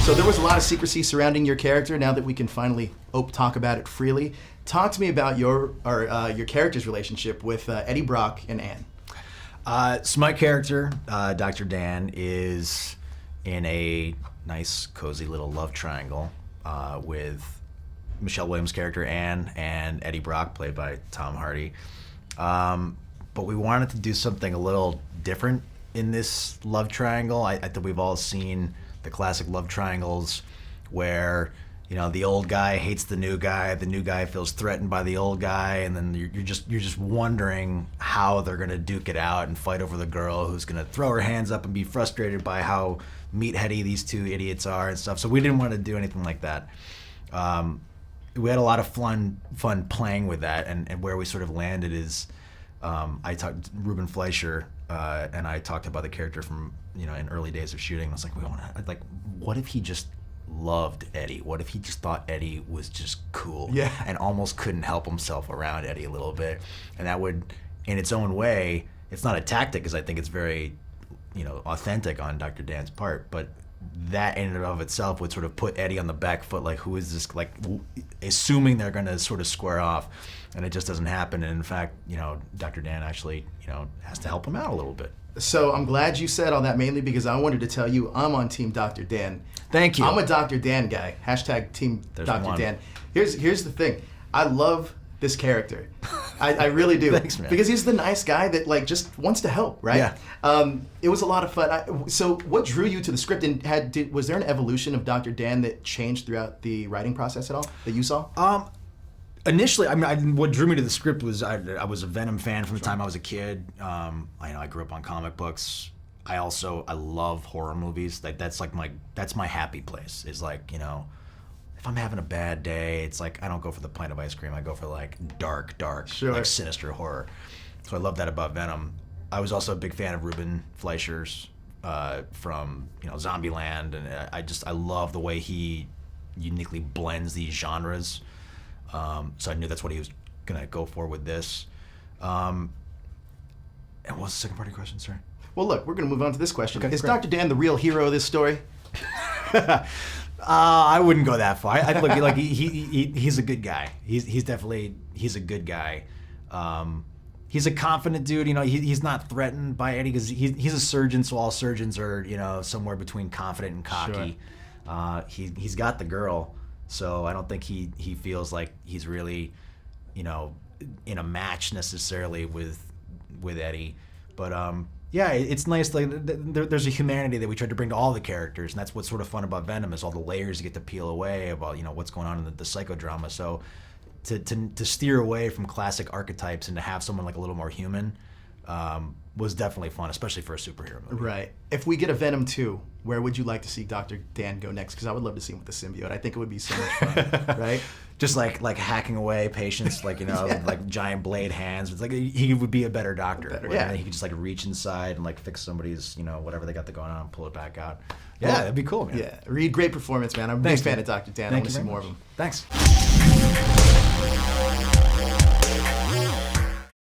So there was a lot of secrecy surrounding your character. Now that we can finally talk about it freely, talk to me about your character's relationship with Eddie Brock and Anne. So my character, Dr. Dan, is in a nice, cozy little love triangle with Michelle Williams' character Anne and Eddie Brock, played by Tom Hardy. But we wanted to do something a little different in this love triangle. I think we've all seen the classic love triangles where, you know, the old guy hates the new guy feels threatened by the old guy, and then you're just wondering how they're gonna duke it out and fight over the girl who's gonna throw her hands up and be frustrated by how meatheady these two idiots are and stuff. So we didn't want to do anything like that. We had a lot of fun playing with that, and where we sort of landed is I talked Ruben Fleischer and I talked about the character from, you know, in early days of shooting. I was like, what if he just loved Eddie? What if he just thought Eddie was just cool? Yeah. And almost couldn't help himself around Eddie a little bit. And that would, in its own way, it's not a tactic because I think it's very, you know, authentic on Dr. Dan's part, but that in and of itself would sort of put Eddie on the back foot, like, who is this, like, assuming they're going to sort of square off, and it just doesn't happen. And in fact, you know, Dr. Dan actually, you know, has to help him out a little bit. So I'm glad you said all that, mainly because I wanted to tell you I'm on Team Dr. Dan. Thank you. I'm a Dr. Dan guy. Hashtag Team There's Dr. one. Dan. Here's the thing. I love this character. I really do. Thanks, man. Because he's the nice guy that, like, just wants to help, right? Yeah. It was a lot of fun. So what drew you to the script, and was there an evolution of Dr. Dan that changed throughout the writing process at all that you saw? Initially, I mean, what drew me to the script was I was a Venom fan from the time I was a kid. I grew up on comic books. I love horror movies. Like that's my happy place. Is like, you know, if I'm having a bad day, it's like I don't go for the pint of ice cream. I go for like dark, sure, like sinister horror. So I love that about Venom. I was also a big fan of Ruben Fleischer's from, you know, Zombieland, and I love the way he uniquely blends these genres. So I knew that's what he was gonna go for with this. And what was the second part of your question, sorry? Well, look, we're gonna move on to this question. Okay, Is great. Dr. Dan the real hero of this story? I wouldn't go that far. I look like he's a good guy. He's definitely a good guy. He's a confident dude. You know, he's not threatened by Eddie because he's a surgeon. So all surgeons are, you know, somewhere between confident and cocky. Sure. He's got the girl, so I don't think he feels like he's really, you know, in a match necessarily with Eddie. But yeah, it's nice. Like there's a humanity that we tried to bring to all the characters, and that's what's sort of fun about Venom is all the layers you get to peel away about, you know, what's going on in the psychodrama. So to steer away from classic archetypes and to have someone like a little more human was definitely fun, especially for a superhero movie. Right. If we get a Venom 2, where would you like to see Dr. Dan go next? Because I would love to see him with the symbiote. I think it would be so much fun, right? Just like hacking away patients, like, you know, yeah, like giant blade hands. It's like he would be a better doctor. Yeah. He could just like reach inside and like fix somebody's, you know, whatever they got going on and pull it back out. Yeah, that'd be cool, man. Yeah, Reid, great performance, man. I'm a big fan of Dr. Dan. I want to see more of him. Thanks.